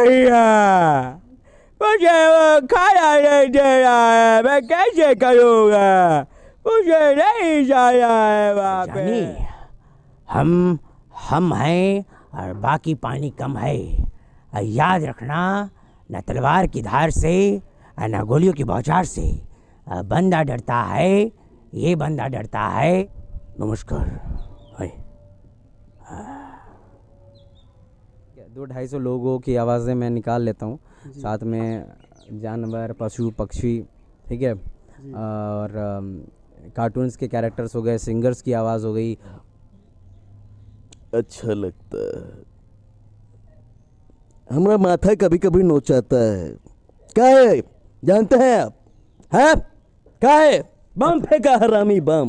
भैया, मुझे वो खाना नहीं दे रहा है, मैं कैसे करूँगा? मुझे नहीं जाना है वहाँ पे। जानी, हम हैं और बाकी पानी कम है। याद रखना, न तलवार की धार से न गोलियों की बौछार से। बंदा डरता है, ये बंदा डरता है। नमस्कार। हाय। 200-250 लोगों की आवाज़ें मैं निकाल लेता हूँ, साथ में जानवर, पशु पक्षी, ठीक है, और कार्टून्स के कैरेक्टर्स हो गए, सिंगर्स की आवाज़ हो गई। अच्छा लगता है। हमारा माथा कभी कभी नोचाता है। क्या है जानते हैं आप? हैं क्या है? बम फेंका हरामी बम।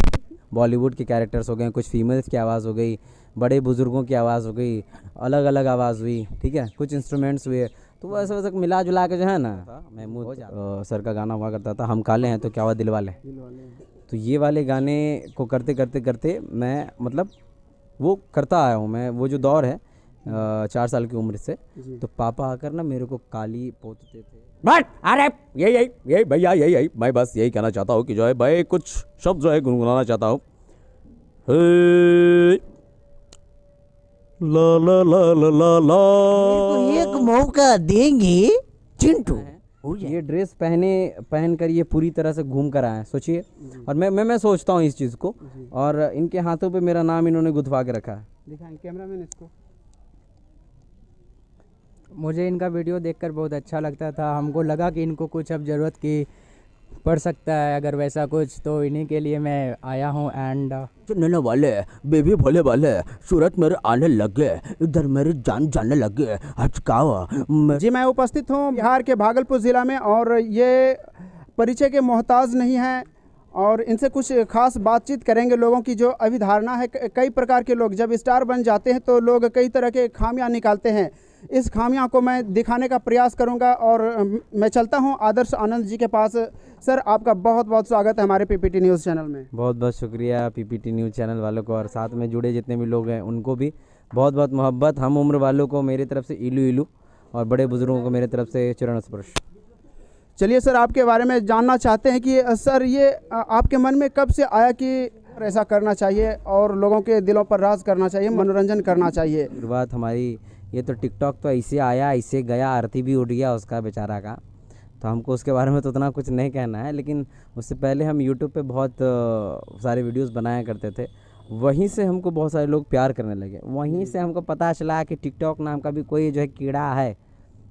बॉलीवुड के कैरेक्टर्स हो गए, कुछ फीमेल्स की आवाज़ हो गई, बड़े बुजुर्गों की आवाज़ हो गई, अलग अलग आवाज़ हुई, ठीक है, कुछ इंस्ट्रूमेंट्स हुए। तो वैसे वैसे मिला जुला के जो है ना, महमूद सर का गाना हुआ करता था, हम काले हैं तो क्या हुआ दिल वाले। तो ये वाले गाने को करते करते करते मैं मतलब वो करता आया हूँ मैं। वो जो दौर है 4 साल की उम्र से, तो पापा आकर ना मेरे को काली पोतते थे। बट अरे यही भैया, यही मैं बस यही कहना चाहता हूँ कि जो है भाई कुछ शब्द जो है गुनगुनाना चाहता हूँ। ला ला ला ला ला ला। एक मौका देंगे चिंटू। ये ड्रेस पहन कर ये पूरी तरह से घूम कर आए, सोचिए। और मैं सोचता हूँ इस चीज़ को, और इनके हाथों पे मेरा नाम इन्होंने गुथवा के रखा है। दिखाएं कैमरामैन इसको। मुझे इनका वीडियो देखकर बहुत अच्छा लगता था। हमको लगा कि इनको कुछ अब ज़रूरत की पड़ सकता है, अगर वैसा कुछ, तो इन्हीं के लिए मैं आया हूँ। एंड नैना वाले, बेबी भोले वाले, सूरत मेरे आने लगे, इधर मेरी जान जाने लगे। हचकावा जी, मैं उपस्थित हूँ बिहार के भागलपुर ज़िला में, और ये परिचय के मोहताज नहीं हैं, और इनसे कुछ खास बातचीत करेंगे। लोगों की जो अभिधारणा है, कई प्रकार के लोग जब स्टार बन जाते हैं तो लोग कई तरह के खामियां निकालते हैं। इस खामियां को मैं दिखाने का प्रयास करूंगा, और मैं चलता हूं आदर्श आनंद जी के पास। सर, आपका बहुत बहुत स्वागत है हमारे पीपीटी न्यूज़ चैनल में। बहुत बहुत शुक्रिया पीपीटी न्यूज़ चैनल वालों को, और साथ में जुड़े जितने भी लोग हैं उनको भी बहुत बहुत मोहब्बत। हम उम्र वालों को मेरी तरफ से इलू इलू, और बड़े बुजुर्गों को मेरे तरफ से चरण स्पर्श। चलिए सर, आपके बारे में जानना चाहते हैं कि सर ये आपके मन में कब से आया कि ऐसा करना चाहिए और लोगों के दिलों पर राज करना चाहिए, मनोरंजन करना चाहिए? शुरुआत हमारी, ये तो टिकटॉक तो ऐसे आया ऐसे गया, आरती भी उड़ गया उसका बेचारा का, तो हमको उसके बारे में तो उतना कुछ नहीं कहना है। लेकिन उससे पहले हम यूट्यूब पे बहुत सारे वीडियोस बनाया करते थे, वहीं से हमको बहुत सारे लोग प्यार करने लगे। वहीं से हमको पता चला कि टिकटॉक नाम का भी कोई जो है कीड़ा है,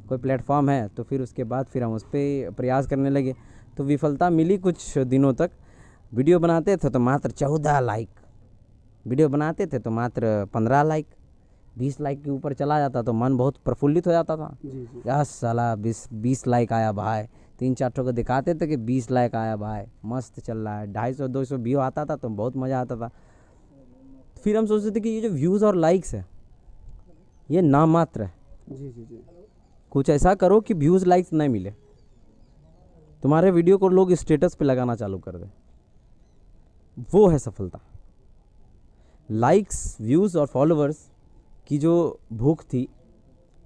कोई प्लेटफॉर्म है। तो फिर उसके बाद फिर हम उस पर प्रयास करने लगे, तो विफलता मिली कुछ दिनों तक। वीडियो बनाते थे तो मात्र 14 लाइक, वीडियो बनाते थे तो मात्र 15 लाइक, 20 लाइक के ऊपर चला जाता तो मन बहुत प्रफुल्लित हो जाता था। यार साला 20 लाइक आया भाई, 3-4 ठो को दिखाते थे कि 20 लाइक आया भाई, मस्त चल रहा है। 250-200 व्यू आता था तो बहुत मज़ा आता था। फिर हम सोचते थे कि ये जो व्यूज़ और लाइक्स है ये नाम मात्र है। जी। कुछ ऐसा करो कि व्यूज़ लाइक्स नहीं मिले, तुम्हारे वीडियो को लोग स्टेटस पे लगाना चालू कर दें, वो है सफलता। लाइक्स, व्यूज़ और फॉलोअर्स की जो भूख थी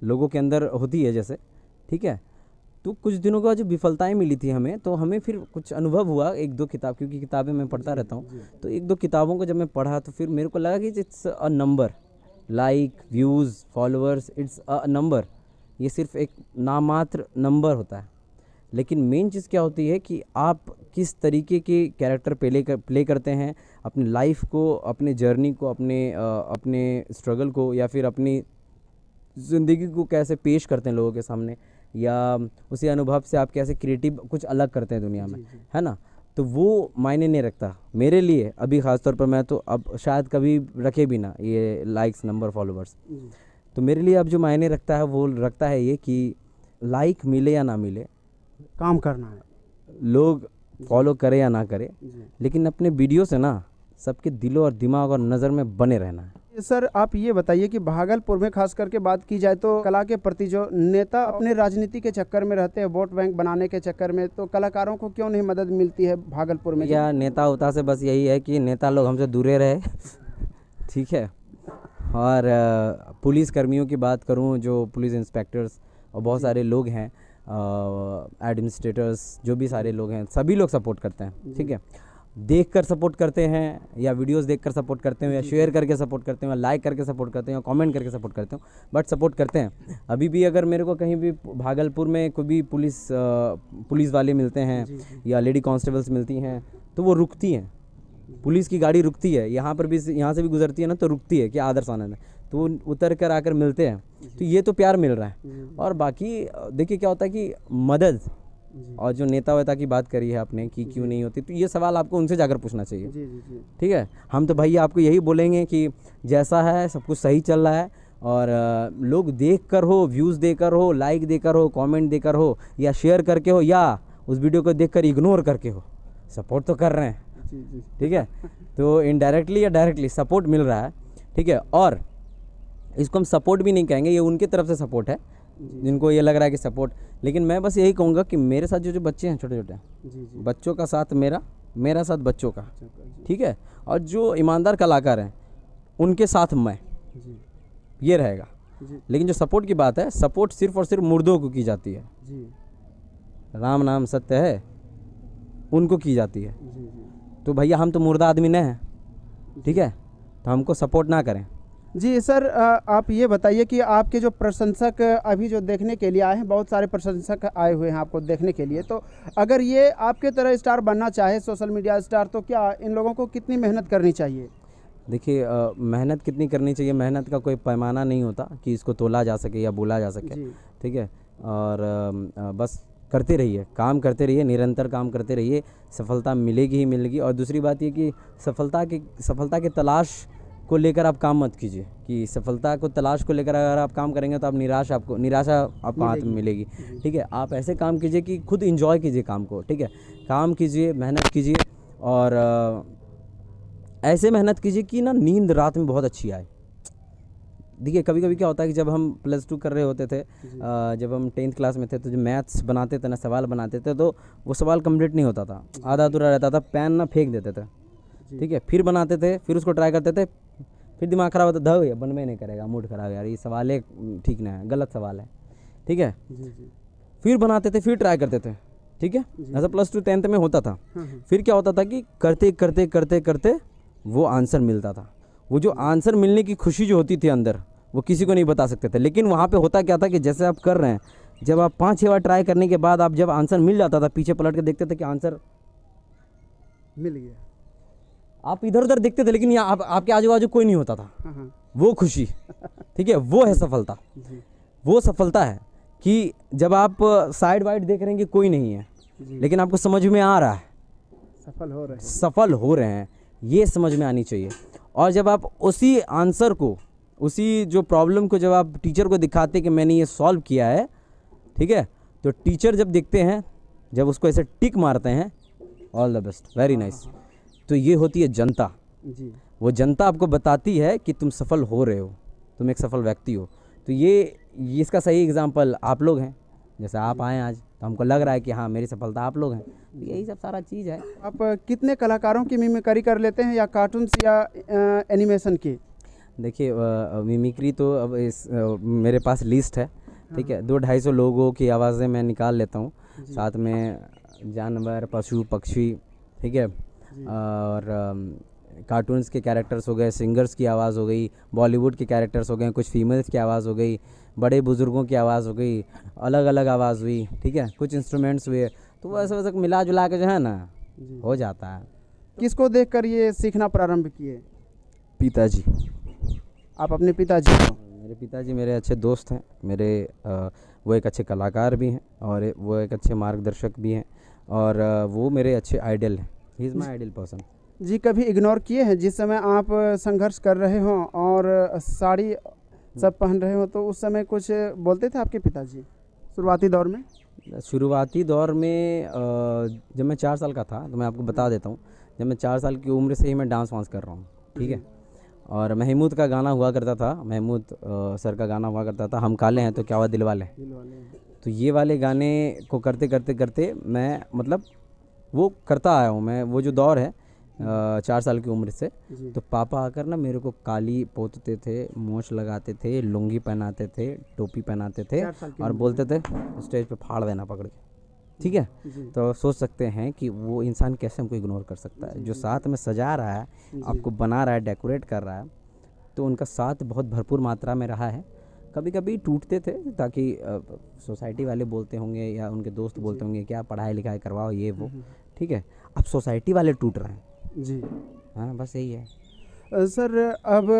लोगों के अंदर होती है जैसे, ठीक है। तो कुछ दिनों के बाद जो विफलताएं मिली थी हमें, तो हमें फिर कुछ अनुभव हुआ। 1-2 किताब, क्योंकि किताबें मैं पढ़ता रहता हूँ, तो 1-2 किताबों को जब मैं पढ़ा तो फिर मेरे को लगा कि it's a number. Like, views, followers, it's a number. ये सिर्फ एक नामात्र नंबर होता है। लेकिन मेन चीज़ क्या होती है कि आप किस तरीके के कैरेक्टर प्ले करते हैं, अपनी लाइफ को, अपने जर्नी को, अपने स्ट्रगल को, या फिर अपनी ज़िंदगी को कैसे पेश करते हैं लोगों के सामने, या उसी अनुभव से आप कैसे क्रिएटिव कुछ अलग करते हैं दुनिया में, है ना। तो वो मायने नहीं रखता मेरे लिए अभी ख़ास तौर पर। मैं तो अब शायद कभी रखे भी ना ये लाइक्स, नंबर, फॉलोवर्स। तो मेरे लिए अब जो मायने रखता है वो रखता है ये कि लाइक मिले या ना मिले, काम करना है, लोग फॉलो करे या ना करे, लेकिन अपने वीडियो से ना सबके दिलों और दिमाग और नज़र में बने रहना है। सर आप ये बताइए कि भागलपुर में खास करके बात की जाए तो कला के प्रति जो नेता अपने राजनीति के चक्कर में रहते हैं, वोट बैंक बनाने के चक्कर में, तो कलाकारों को क्यों नहीं मदद मिलती है भागलपुर में? या नेता उता से बस यही है कि नेता लोग हमसे दूरे रहे ठीक है। और पुलिस कर्मियों की बात करूं, जो पुलिस इंस्पेक्टर्स और बहुत सारे लोग हैं एडमिनिस्ट्रेटर्स, जो भी सारे लोग हैं, सभी लोग सपोर्ट करते हैं, ठीक है। देखकर सपोर्ट करते हैं या वीडियोस देखकर सपोर्ट करते हैं या शेयर करके सपोर्ट करते हैं या लाइक करके सपोर्ट करते हैं या कमेंट करके सपोर्ट करते हैं, बट सपोर्ट करते हैं। अभी भी अगर मेरे को कहीं भी भागलपुर में कोई भी पुलिस वाले मिलते हैं या लेडी कांस्टेबल्स मिलती हैं तो वो रुकती हैं, पुलिस की गाड़ी रुकती है, यहाँ पर भी, यहाँ से भी गुजरती है ना तो रुकती है कि आदर्श आनंद है, तो वो उतर कर आकर मिलते हैं, तो ये तो प्यार मिल रहा है। और बाकी देखिए क्या होता है कि मदद और जो नेता वेता की बात करी है आपने कि क्यों नहीं होती, तो ये सवाल आपको उनसे जाकर पूछना चाहिए, ठीक है। हम तो भैया आपको यही बोलेंगे कि जैसा है सब कुछ सही चल रहा है, और लोग देख कर हो, व्यूज़ देकर हो, लाइक देकर हो, कमेंट देकर हो, या शेयर करके हो, या उस वीडियो को देखकर इग्नोर करके हो, सपोर्ट तो कर रहे हैं, ठीक है। तो इनडायरेक्टली या डायरेक्टली सपोर्ट मिल रहा है, ठीक है। और इसको हम सपोर्ट भी नहीं कहेंगे, ये उनकी तरफ से सपोर्ट है जिनको ये लग रहा है कि सपोर्ट, लेकिन मैं बस यही कहूँगा कि मेरे साथ जो बच्चे हैं छोटे छोटे, बच्चों का साथ मेरा साथ बच्चों का, ठीक है। और जो ईमानदार कलाकार हैं उनके साथ मैं, ये रहेगा। लेकिन जो सपोर्ट की बात है, सपोर्ट सिर्फ और सिर्फ मुर्दों को की जाती है, राम नाम सत्य है, उनको की जाती है। तो भैया हम तो मुर्दा आदमी नहीं हैं, ठीक है, तो हमको सपोर्ट ना करें। जी सर, आप ये बताइए कि आपके जो प्रशंसक अभी जो देखने के लिए आए हैं, बहुत सारे प्रशंसक आए हुए हैं आपको देखने के लिए, तो अगर ये आपके तरह स्टार बनना चाहे, सोशल मीडिया स्टार, तो क्या इन लोगों को कितनी मेहनत करनी चाहिए? देखिए मेहनत कितनी करनी चाहिए, मेहनत का कोई पैमाना नहीं होता कि इसको तोला जा सके या बोला जा सके, ठीक है। और बस करते रहिए, काम करते रहिए, निरंतर काम करते रहिए, सफलता मिलेगी ही मिलेगी। और दूसरी बात ये कि सफलता की तलाश को लेकर आप काम मत कीजिए, कि सफलता को तलाश को लेकर अगर आप काम करेंगे तो आप निराशा आपको हाथ में मिलेगी, ठीक है। आप ऐसे काम कीजिए कि खुद इंजॉय कीजिए काम को, ठीक है। काम कीजिए, मेहनत कीजिए, और ऐसे मेहनत कीजिए कि ना नींद रात में बहुत अच्छी आए। देखिए कभी कभी क्या होता है कि जब हम +2 कर रहे होते थे, जब हम 10th क्लास में थे, तो जो मैथ्स बनाते थे ना, सवाल बनाते थे, तो वो सवाल कंप्लीट नहीं होता था, आधा अधूरा रहता था, पेन ना फेंक देते थे, ठीक है। फिर बनाते थे, फिर उसको ट्राई करते थे, फिर दिमाग ख़राब होता, धो ये बनवे नहीं करेगा, मूड ख़राब, यार ये सवाल है ठीक नहीं है, गलत सवाल है, ठीक है। फिर बनाते थे, फिर ट्राई करते थे, ठीक है। ऐसा +2 10th में होता था। फिर क्या होता था कि करते करते करते करते वो आंसर मिलता था। वो जो आंसर मिलने की खुशी जो होती थी अंदर, वो किसी को नहीं बता सकते थे। लेकिन वहाँ पे होता क्या था कि जैसे आप कर रहे हैं, जब आप 5-6 बार ट्राई करने के बाद आप जब आंसर मिल जाता था, पीछे पलट के देखते थे कि आंसर मिल गया, आप इधर उधर देखते थे, लेकिन यहाँ आपके आजू बाजू कोई नहीं होता था, वो खुशी, ठीक है, वो है सफलता। वो सफलता है कि जब आप साइड वाइड देख रहे हैं कि कोई नहीं है, लेकिन आपको समझ में आ रहा है सफल हो रहे हैं, ये समझ में आनी चाहिए। और जब आप उसी आंसर को, उसी जो प्रॉब्लम को जब आप टीचर को दिखाते कि मैंने ये सॉल्व किया है, ठीक है, तो टीचर जब देखते हैं, जब उसको ऐसे टिक मारते हैं, all the best, very nice, तो ये होती है जनता। वो जनता आपको बताती है कि तुम सफल हो रहे हो, तुम एक सफल व्यक्ति हो। तो ये इसका सही एग्जांपल आप लोग हैं, जैसे आप आए आज, तो हमको लग रहा है कि हाँ मेरी सफलता आप लोग हैं। तो यही सब सारा चीज़ है। आप कितने कलाकारों की मिमिक्री कर लेते हैं, या कार्टून्स या एनिमेशन की? देखिए मिमिक्री तो अब मेरे पास लिस्ट है, ठीक है। 200-250 लोगों की आवाज़ें मैं निकाल लेता हूँ, साथ में जानवर, पशु पक्षी, ठीक है, और कार्टून्स के कैरेक्टर्स हो गए, सिंगर्स की आवाज़ हो गई, बॉलीवुड के कैरेक्टर्स हो गए, कुछ फीमेल्स की आवाज़ हो गई, बड़े बुज़ुर्गों की आवाज़ हो गई, अलग अलग आवाज़ हुई, ठीक है, कुछ इंस्ट्रूमेंट्स हुए, तो वैसे वैसे मिला जुला के जो है ना हो जाता है। किसको देखकर ये सीखना प्रारंभ किए? पिताजी। आप अपने पिताजी को? मेरे पिताजी मेरे अच्छे दोस्त हैं, मेरे वो एक अच्छे कलाकार भी हैं, और वो एक अच्छे मार्गदर्शक भी हैं, और वो मेरे अच्छे आइडल हैं। He is my idol person. जी, कभी इग्नोर किए हैं जिस समय आप संघर्ष कर रहे हों और साड़ी सब पहन रहे हो, तो उस समय कुछ बोलते थे आपके पिताजी शुरुआती दौर में? शुरुआती दौर में जब मैं 4 साल का था, तो मैं आपको बता देता हूँ, जब मैं 4 साल की उम्र से ही मैं डांस वांस कर रहा हूँ, ठीक है। और महमूद का गाना हुआ करता था, महमूद सर का गाना हुआ करता था, हम काले हैं तो क्या हुआ दिल वाले। तो ये वाले गाने को करते करते करते मैं मतलब वो करता आया हूँ मैं। वो जो दौर है 4 साल की उम्र से। तो पापा आकर ना मेरे को काली पोतते थे, मूछ लगाते थे, लुंगी पहनाते थे, टोपी पहनाते थे और बोलते थे स्टेज पे फाड़ देना पकड़ के, ठीक है। तो सोच सकते हैं कि वो इंसान कैसे हमको इग्नोर कर सकता है। जो साथ में सजा रहा है, आपको बना रहा है, डेकोरेट कर रहा है, तो उनका साथ बहुत भरपूर मात्रा में रहा है। कभी कभी टूटते थे ताकि सोसाइटी वाले बोलते होंगे या उनके दोस्त बोलते होंगे क्या पढ़ाई लिखाई करवाओ ये वो, ठीक है। अब सोसाइटी वाले टूट रहे हैं जी। हाँ, बस यही है। सर अब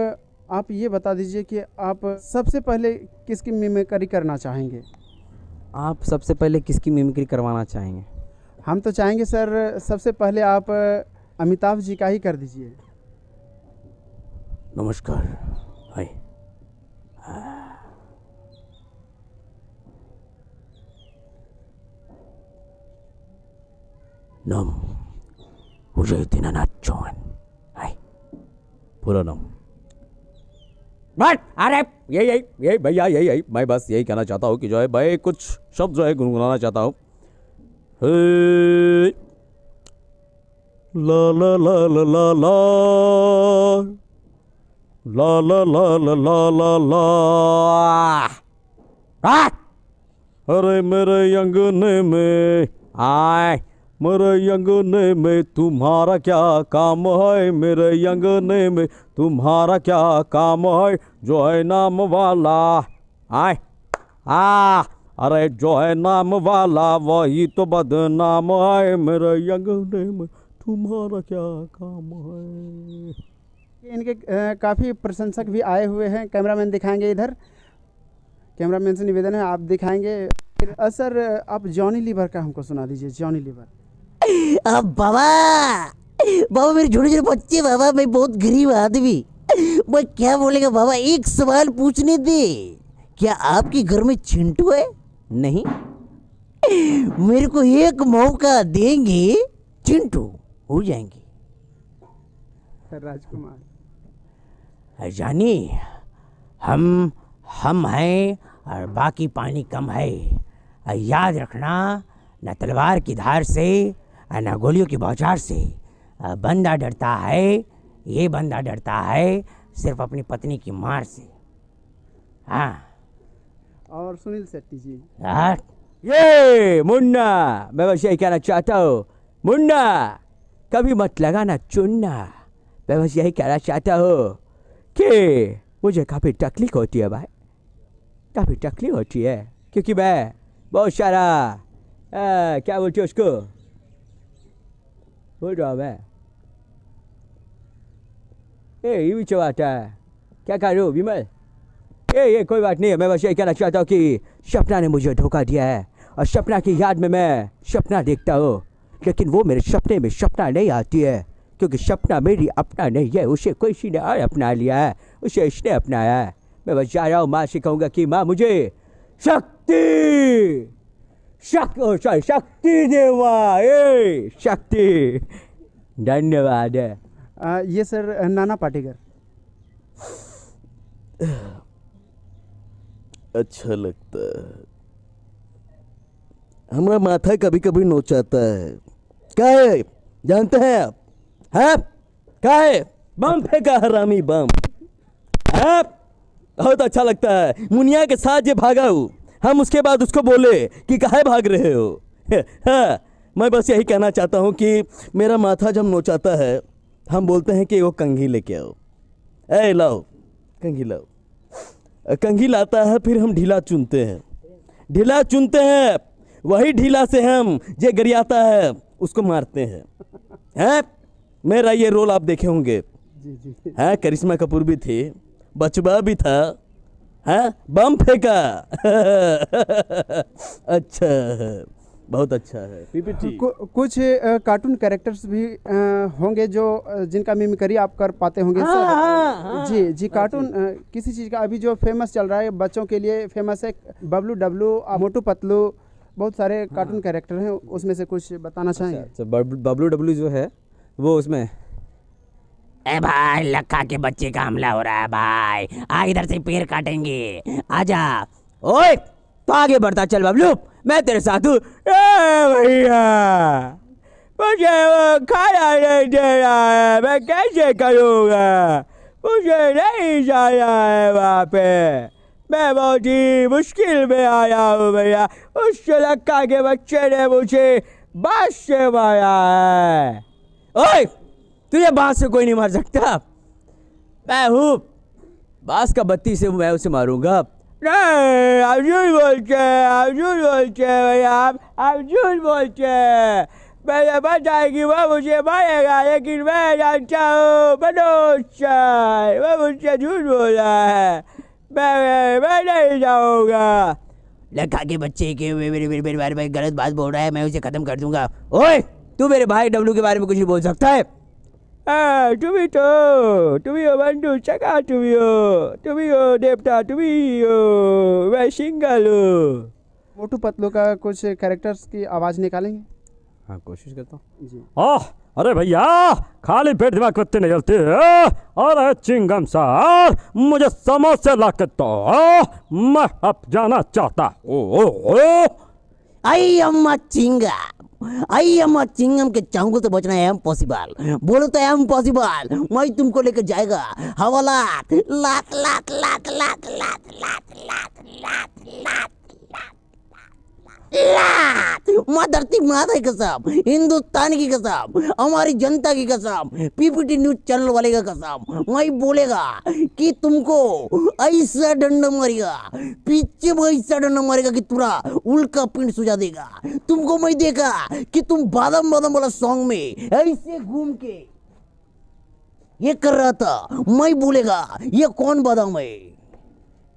आप ये बता दीजिए कि आप सबसे पहले किसकी मिमिक्री करना चाहेंगे? आप सबसे पहले किसकी मिमिक्री करवाना चाहेंगे? हम तो चाहेंगे सर सबसे पहले आप अमिताभ जी का ही कर दीजिए। नमस्कार। हाय। नाम विजय दीनानाथ चौहान। हाय। पूरा नाम? बट अरे यही भैया, यही मैं बस यही कहना चाहता हूँ कि जो है भाई कुछ शब्द जो है गुनगुनाना चाहता हूँ। ला ला ला ला ला ला ला ला ला ला ला ला ला। अरे मेरे अंगने में आए, मेरे अंगने में तुम्हारा क्या काम है, मेरे अंगने में तुम्हारा क्या काम है, जो है नाम वाला आए अरे जो है नाम वाला वही तो बदनाम है, मेरे अंगने में तुम्हारा क्या काम है। इनके काफ़ी प्रशंसक भी आए हुए हैं। कैमरामैन दिखाएंगे इधर, कैमरामैन से निवेदन है आप दिखाएंगे। सर आप जॉनी लीवर का हमको सुना दीजिए। जॉनी लीवर। अब बाबा मेरे छोटे छोटे बच्चे, बाबा मैं बहुत गरीब आदमी, मैं क्या बोलेगा बाबा, एक सवाल पूछने दे, क्या आपके घर में चिंटू है? नहीं। मेरे को एक मौका देंगे, चिंटू हो जाएंगे। राजकुमार। जानी हम हैं और बाकी पानी कम है। याद रखना, न तलवार की धार से न गोलियों की बौछार से बंदा डरता है, ये बंदा डरता है सिर्फ अपनी पत्नी की मार से। हाँ। और सुनील शेट्टी जी। ये मुन्ना, मैं बस यही कहना चाहता हूँ, मुन्ना कभी मत लगाना चुन्ना। मैं बस यही कहना चाहता हूँ कि मुझे काफ़ी तकलीफ होती है भाई, काफ़ी तकलीफ होती है, क्योंकि मैं बहुत सारा क्या बोलते हैं उसको, बोल रहा मैं ये भी चबाता है, क्या कर रहे हो विमल? ये कोई बात नहीं है। मैं बस यही कहना चाहता हूँ कि सपना ने मुझे धोखा दिया है और सपना की याद में मैं सपना देखता हूँ, लेकिन वो मेरे सपने में सपना नहीं आती है, क्योंकि सपना मेरी अपना नहीं है, उसे कोई सी ने और अपना लिया है, उसे इसने अपनाया है। मैं बस जा रहा हूँ, माँ से कहूँगा कि माँ मुझे शक्ति देवा, शक्ति। धन्यवाद। ये सर नाना पाटेकर। अच्छा लगता है, हमारा माथा कभी कभी नोचाता है। क्या है जानते हैं आप? हाँ क्या है? बम फेंका हरामी बम। हाँ बहुत अच्छा लगता है। मुनिया के साथ ये भागा हूँ, हम उसके बाद उसको बोले कि काहे भाग रहे हो। हाँ मैं बस यही कहना चाहता हूँ कि मेरा माथा जब नोचाता है हम बोलते हैं कि वो कंघी लेके आओ, ए लाओ कंघी लाओ। कंघी लाता है, फिर हम ढीला चुनते हैं, ढीला चुनते हैं, वही ढीला से हम जे गरियाता है उसको मारते हैं। हैं मेरा ये रोल आप देखे होंगे। हाँ करिश्मा कपूर भी थी, बचवा भी था, हाँ बम फेंका। अच्छा है, बहुत अच्छा है। पीपीटी कुछ कार्टून कैरेक्टर्स भी होंगे जो जिनका मिमिक्री आप कर पाते होंगे। हाँ, सर जी कार्टून किसी चीज़ का अभी जो फेमस चल रहा है, बच्चों के लिए फेमस है, बबलू डब्लू, मोटू पतलू, बहुत सारे कार्टून कैरेक्टर हैं, उसमें से कुछ बताना चाहेंगे? अच्छा, बबलू डब्लू जो है वो उसमें, ए भाई लक्का के बच्चे का हमला हो रहा है भाई, आ इधर से पैर काटेंगे, आजा। ओए तो आगे बढ़ता चल बबलू, मैं तेरे साथ हूँ। भैया मुझे वो खाना नहीं दे रहा है, मैं कैसे करूँगा? मुझे नहीं जाना है वहाँ पे, मैं बहुत ही मुश्किल में आया हूँ भैया। उस लक्का के बच्चे ने मुझे बांस से मारा है। ओए, तुझे बांस से कोई नहीं मार सकता। मैं हूँ बांस का बत्ती से, मैं उसे मारूंगा। नहीं, आप झूठ बोलते हैं, आप झूठ बोलते हैं भैया, आप झूठ बोलते हैं। मैंने पता है कि वो मुझे मारेगा, लेकिन मैं जानता हूँ मनोज सर, वो मुझसे झूठ बोल रहा है। मैं नहीं जाऊँगा। लखा के बच्चे के मेरे बारे में गलत बात बोल रहा है, मैं उसे खत्म कर दूंगा। ओए, तू मेरे भाई डब्लू के बारे में कुछ नहीं बोल सकता है। तुम्ही हो बंधु चका, तुम्ही हो देवता, तुम्ही हो, मैं सिंगल हूँ। मोटू पतलू का कुछ कैरेक्टर्स की आवाज़ निकालेंगे? हाँ, कोशिश करता हूँ। जी। अरे भैया, खाली पेट दिमाग कुत्ते नहीं जलते। अरे चिंगम सर, मुझे समोसे ला के दो, मैं अब जाना चाहता हूँ। आई अम्मा चिंगम के चांगू से बचना है इम्पॉसिबल। बोलो तो इम्पॉसिबल, मैं तुमको लेकर जाएगा हवालात, लात लात लात लात लात लात लात लात लात लात, माँ धरती माता की कसम, हिंदुस्तान की कसम, हमारी जनता की कसम, पीपीटी न्यूज चैनल वाले का कसम, मैं बोलेगा कि तुमको ऐसा डंडा मारेगा, पीछे में ऐसा डंडा मारेगा कि पूरा उल्का पिंड सुझा देगा। तुमको मैं देखा कि तुम बादाम बादाम वाला सॉन्ग में ऐसे घूम के ये कर रहा था। मैं बोलेगा ये कौन बादाम है,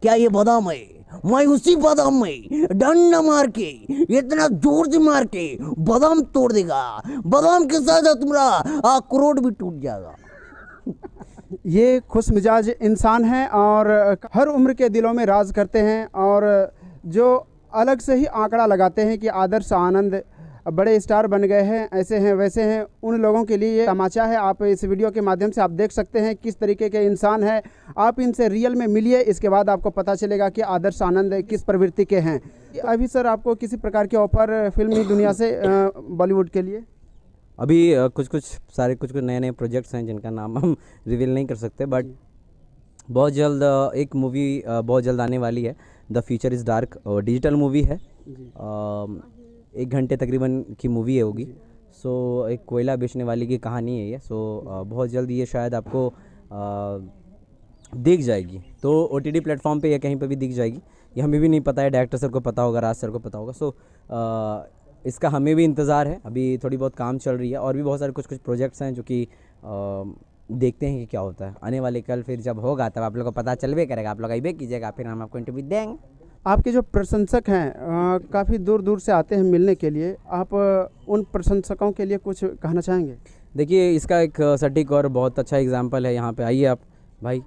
क्या ये बादाम है? मैं उसी बादाम में डंडा मार के, इतना जोर से मार के बादाम तोड़ देगा। बादाम के साथ तुम्हारा अखरोट भी टूट जाएगा। ये खुश मिजाज इंसान हैं और हर उम्र के दिलों में राज करते हैं, और जो अलग से ही आंकड़ा लगाते हैं कि आदर्श आनंद बड़े स्टार बन गए हैं, ऐसे हैं वैसे हैं, उन लोगों के लिए ये तमाचा है। आप इस वीडियो के माध्यम से आप देख सकते हैं किस तरीके के इंसान हैं। आप इनसे रियल में मिलिए, इसके बाद आपको पता चलेगा कि आदर्श आनंद किस प्रवृत्ति के हैं। अभी सर आपको किसी प्रकार के ऑफर फिल्मी दुनिया से बॉलीवुड के लिए? अभी कुछ नए नए प्रोजेक्ट्स हैं जिनका नाम हम रिवील नहीं कर सकते, बट बहुत जल्द एक मूवी बहुत जल्द आने वाली है। The future is dark, digital movie है, 1 घंटे तकरीबन की मूवी है होगी। सो एक कोयला बेचने वाली की कहानी है ये। सो बहुत जल्द ये शायद आपको दिख जाएगी, तो OTT प्लेटफॉर्म पे या कहीं पे भी दिख जाएगी। ये हमें भी नहीं पता है, डायरेक्टर सर को पता होगा, राज सर को पता होगा। सो इसका हमें भी इंतज़ार है। अभी थोड़ी बहुत काम चल रही है, और भी बहुत सारे कुछ प्रोजेक्ट्स हैं जो कि देखते हैं कि क्या होता है। आने वाले कल फिर जब होगा तब आप लोग को पता चलबे करेगा, आप लोग आइबे कीजिएगा, फिर हम आपको इंटरव्यू देंगे। आपके जो प्रशंसक हैं काफ़ी दूर दूर से आते हैं मिलने के लिए, आप उन प्रशंसकों के लिए कुछ कहना चाहेंगे? देखिए, इसका एक सटीक और बहुत अच्छा एग्जांपल है। यहाँ पे आइए आप भाई,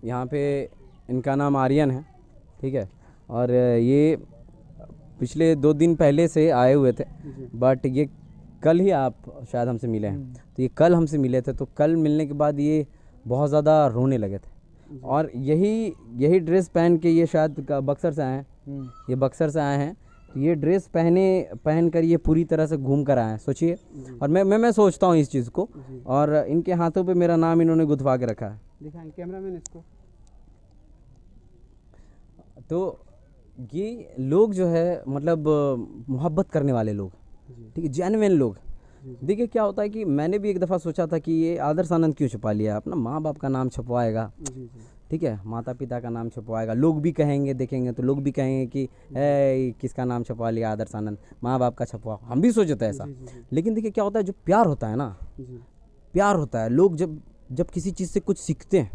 यहाँ पे इनका नाम आर्यन है, ठीक है, और ये पिछले 2 दिन पहले से आए हुए थे, बट ये कल ही आप शायद हमसे मिले हैं। तो ये कल हमसे मिले थे, तो कल मिलने के बाद ये बहुत ज़्यादा रोने लगे थे, और यही ड्रेस पहन के ये शायद बक्सर से आए हैं। ये बक्सर से आए हैं, तो ये ड्रेस पहन कर ये पूरी तरह से घूम कर आए हैं, सोचिए। और मैं सोचता हूँ इस चीज़ को, और इनके हाथों पे मेरा नाम इन्होंने गुथवा के रखा है। दिखाएं कैमरामैन इसको। तो ये लोग जो है मतलब मोहब्बत करने वाले लोग, ठीक है, जेन्युइन लोग। देखिए क्या होता है कि मैंने भी एक दफ़ा सोचा था कि ये आदर्श आनंद क्यों छुपा लिया, अपना माँ बाप का नाम छुपवाएगा, ठीक है, माता पिता का नाम छुपवाएगा, लोग भी कहेंगे, देखेंगे तो लोग भी कहेंगे कि किसका नाम छुपवा लिया आदर्श आनंद, माँ बाप का छुपवा। हम भी सोचे थे ऐसा, लेकिन देखिए क्या होता है, जो प्यार होता है ना, प्यार होता है, लोग जब किसी चीज़ से कुछ सीखते हैं,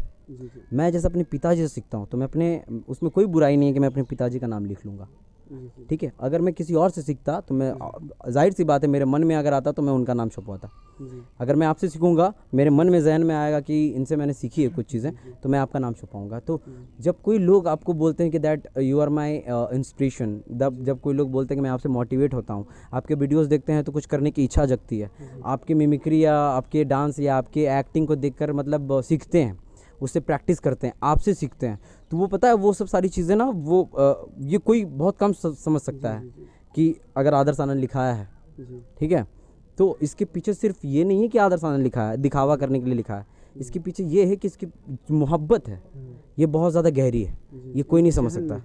मैं जैसे अपने पिताजी से सीखता हूँ, तो मैं अपने उसमें कोई बुराई नहीं है कि मैं अपने पिताजी का नाम लिख लूँगा, ठीक है। अगर मैं किसी और से सीखता तो मैं, जाहिर सी बात है, मेरे मन में अगर आता तो मैं उनका नाम छुपवाता। अगर मैं आपसे सीखूंगा, मेरे मन में जहन में आएगा कि इनसे मैंने सीखी है कुछ चीज़ें, तो मैं आपका नाम छुपाऊंगा। तो जब कोई लोग आपको बोलते हैं कि that you are my inspiration, जब कोई लोग बोलते हैं कि मैं आपसे मोटिवेट होता हूँ, आपके वीडियोस देखते हैं तो कुछ करने की इच्छा जगती है, आपकी मिमिक्री या आपके डांस या आपके एक्टिंग को देखकर मतलब सीखते हैं, उससे प्रैक्टिस करते हैं, आपसे सीखते हैं, तो वो पता है वो सब सारी चीज़ें ना, वो ये कोई बहुत कम समझ सकता है कि अगर आदर्श आनंद लिखाया है, ठीक है, तो इसके पीछे सिर्फ ये नहीं है कि आदर्श आनंद लिखा है दिखावा करने के लिए लिखा है, इसके पीछे ये है कि इसकी मोहब्बत है ये बहुत ज़्यादा गहरी है, ये कोई नहीं समझ सकता।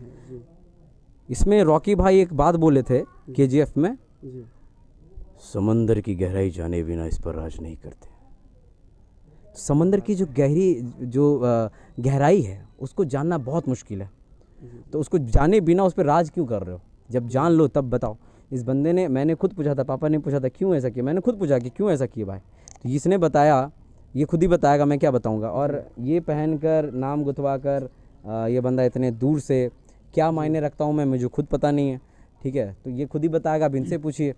इसमें रॉकी भाई एक बात बोले थे KGF में, समंदर की गहराई जाने बिना इस पर राज नहीं करते। समंदर की जो गहराई है उसको जानना बहुत मुश्किल है, तो उसको जाने बिना उस पर राज क्यों कर रहे हो? जब जान लो तब बताओ। इस बंदे ने, मैंने खुद पूछा था, पापा ने पूछा था क्यों ऐसा किया, मैंने खुद पूछा कि क्यों ऐसा किया भाई, तो इसने बताया, ये खुद ही बताएगा, मैं क्या बताऊंगा। और ये पहनकर नाम गुथवा कर ये बंदा इतने दूर से क्या मायने रखता हूँ मैं, मुझे खुद पता नहीं है, ठीक है, तो ये खुद ही बताएगा, अब इनसे पूछिए।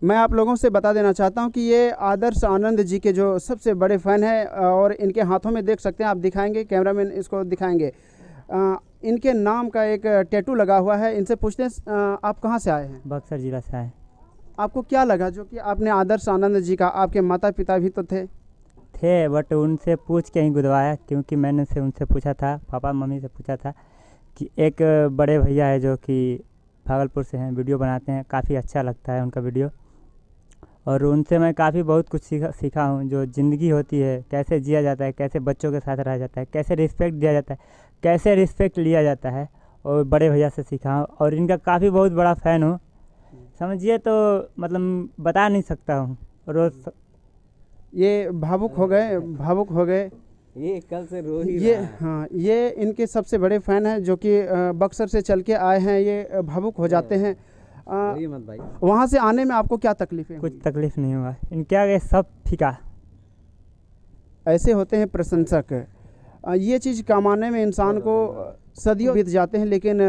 मैं आप लोगों से बता देना चाहता हूं कि ये आदर्श आनंद जी के जो सबसे बड़े फ़ैन हैं और इनके हाथों में देख सकते हैं, आप दिखाएंगे, कैमरामैन इसको दिखाएंगे, इनके नाम का एक टैटू लगा हुआ है। इनसे पूछते हैं आप कहाँ से आए हैं? बक्सर जिला से आए। आपको क्या लगा जो कि आपने आदर्श आनंद जी का, आपके माता पिता भी तो थे बट उनसे पूछ के ही गुदवाया, क्योंकि मैंने से उनसे पूछा था, पापा मम्मी से पूछा था कि एक बड़े भैया है जो कि भागलपुर से हैं, वीडियो बनाते हैं, काफ़ी अच्छा लगता है उनका वीडियो, और उनसे मैं काफ़ी बहुत कुछ सीखा हूँ। जो ज़िंदगी होती है, कैसे जिया जाता है, कैसे बच्चों के साथ रहा जाता है, कैसे रिस्पेक्ट दिया जाता है, कैसे रिस्पेक्ट लिया जाता है, और बड़े भैया से सीखा हूँ, और इनका काफ़ी बहुत बड़ा फ़ैन हूँ, समझिए, तो मतलब बता नहीं सकता हूँ। रोज़ ये भावुक हो गए। ये कल से रो ही ये रहा है। हाँ, ये इनके सबसे बड़े फ़ैन हैं जो कि बक्सर से चल के आए हैं, ये भावुक हो जाते हैं। रोइए मत भाई। वहाँ से आने में आपको क्या तकलीफ़ें कुछ हुई? तकलीफ़ नहीं हुआ, इनके आगे सब फीका। ऐसे होते हैं प्रशंसक। ये चीज़ कमाने में इंसान को सदियों बीत जाते हैं, लेकिन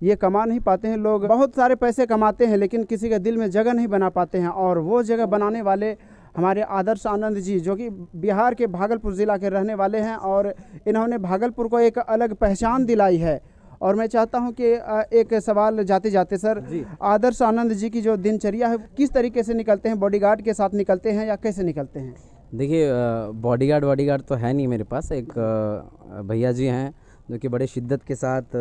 ये कमा नहीं पाते हैं। लोग बहुत सारे पैसे कमाते हैं लेकिन किसी के दिल में जगह नहीं बना पाते हैं, और वो जगह बनाने वाले हमारे आदर्श आनंद जी, जो कि बिहार के भागलपुर ज़िला के रहने वाले हैं, और इन्होंने भागलपुर को एक अलग पहचान दिलाई है। और मैं चाहता हूं कि एक सवाल जाते जाते सर, आदर्श आनंद जी की जो दिनचर्या है किस तरीके से निकलते हैं? बॉडीगार्ड के साथ निकलते हैं या कैसे निकलते हैं? देखिए, बॉडीगार्ड तो है नहीं मेरे पास। एक भैया जी हैं जो कि बड़े शिद्दत के साथ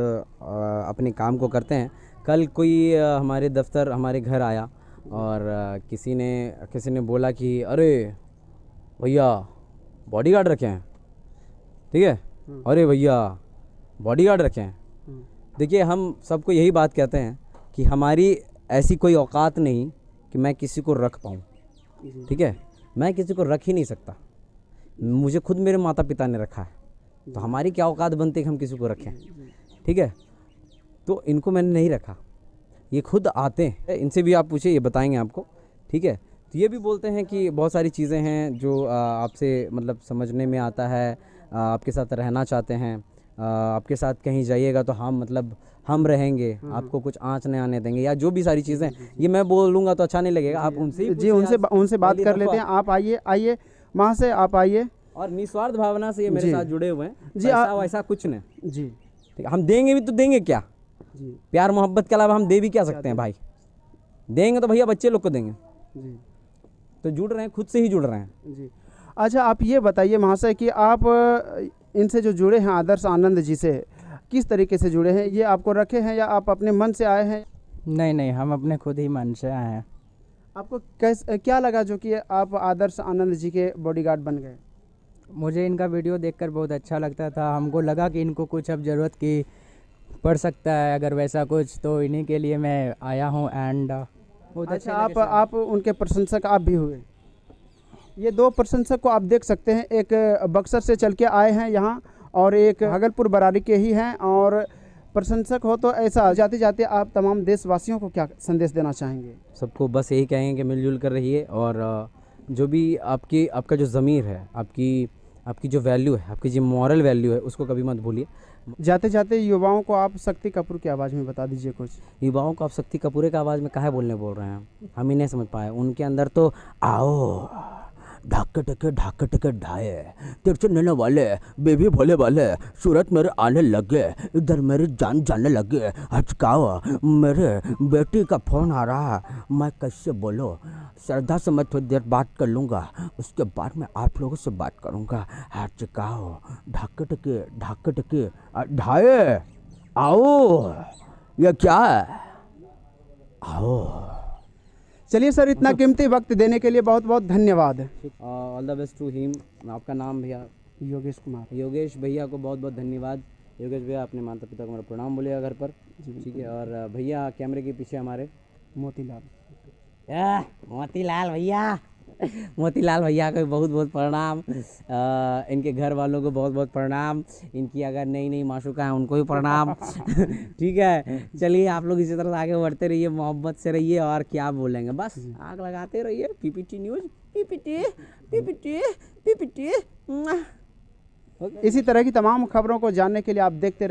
अपने काम को करते हैं। कल कोई हमारे दफ्तर, हमारे घर आया और किसी ने बोला कि अरे भैया बॉडीगार्ड रखे हैं, ठीक है, अरे भैया बॉडीगार्ड रखे हैं। देखिए, हम सबको यही बात कहते हैं कि हमारी ऐसी कोई औकात नहीं कि मैं किसी को रख पाऊँ, ठीक है, मैं किसी को रख ही नहीं सकता। मुझे खुद मेरे माता पिता ने रखा है, तो हमारी क्या औकात बनती है कि हम किसी को रखें, ठीक है। तो इनको मैंने नहीं रखा, ये खुद आते हैं, इनसे भी आप पूछिए, ये बताएंगे आपको, ठीक है। तो ये भी बोलते हैं कि बहुत सारी चीज़ें हैं जो आपसे मतलब समझने में आता है, आपके साथ रहना चाहते हैं, आपके साथ कहीं जाइएगा तो हम रहेंगे, आपको कुछ आँच नहीं आने देंगे, या जो भी सारी चीज़ें, ये मैं बोलूँगा तो अच्छा नहीं लगेगा, आप उनसे ही जी, उनसे बात कर लेते हैं। आप आइए वहाँ से, आप आइए। और निस्वार्थ भावना से ये मेरे साथ जुड़े हुए हैं जी, वैसा कुछ नहीं जी, ठीक है। हम देंगे भी तो देंगे क्या, जी, प्यार मोहब्बत के अलावा हम दे भी क्या सकते हैं भाई? देंगे तो भैया बच्चे लोग को देंगे। जी, तो जुड़ रहे हैं, खुद से ही जुड़ रहे हैं। जी। अच्छा, आप ये बताइए महाशय कि आप इनसे जो जुड़े हैं आदर्श आनंद जी से, किस तरीके से जुड़े हैं? ये आपको रखे हैं या आप अपने मन से आए हैं? नहीं, हम अपने खुद ही मन से आए हैं। आपको क्या लगा जो कि आप आदर्श आनंद जी के बॉडीगार्ड बन गए? मुझे इनका वीडियो देखकर बहुत अच्छा लगता था, हमको लगा कि इनको कुछ अब ज़रूरत की पड़ सकता है अगर वैसा कुछ, तो इन्हीं के लिए मैं आया हूँ। एंड बहुत अच्छा, आप उनके प्रशंसक आप भी हुए। ये दो प्रशंसक को आप देख सकते हैं, एक बक्सर से चल के आए हैं यहाँ, और एक भागलपुर बरारी के ही हैं। और प्रशंसक हो तो ऐसा, जाते जाते आप तमाम देशवासियों को क्या संदेश देना चाहेंगे? सबको बस यही कहेंगे कि मिलजुल कर रहिए, और जो भी आपका जो ज़मीर है, आपकी जो वैल्यू है, आपकी जो मॉरल वैल्यू है, उसको कभी मत भूलिए। जाते जाते युवाओं को आप शक्ति कपूर की आवाज़ में बता दीजिए कुछ। युवाओं को आप शक्ति कपूर की आवाज़ में काहे बोल रहे हैं, हम ही नहीं समझ पाए। उनके अंदर तो आओ ढाके टके ढाए, तिरछे नैनों वाले, बेबी भोले वाले, सूरत मेरे आने लगे, इधर मेरी जान जाने लगे, हचकाओ, मेरे बेटी का फ़ोन आ रहा है, मैं कैसे बोलो? श्रद्धा से मैं थोड़ी देर बात कर लूँगा, उसके बाद मैं आप लोगों से बात करूँगा। हचकाओ ढाके टके ढाए, आओ, ये क्या है? आओ। चलिए सर, इतना कीमती वक्त देने के लिए बहुत बहुत धन्यवाद। All the best to him. आपका नाम भैया? योगेश कुमार। योगेश भैया को बहुत बहुत धन्यवाद। योगेश भैया अपने माता पिता को मेरा प्रणाम बोलिएगा घर पर, ठीक है। और भैया कैमरे के पीछे हमारे मोतीलाल। मोतीलाल भैया, मोतीलाल भैया को बहुत बहुत प्रणाम। इनके घर वालों को बहुत बहुत प्रणाम। इनकी अगर नई नई माशूका है उनको भी प्रणाम। ठीक है, चलिए आप लोग इसी तरह आगे बढ़ते रहिए, मोहब्बत से रहिए, और क्या बोलेंगे, बस आग लगाते रहिए। PPT news, PPT PPT PPT. इसी तरह की तमाम खबरों को जानने के लिए आप देखते रहिए।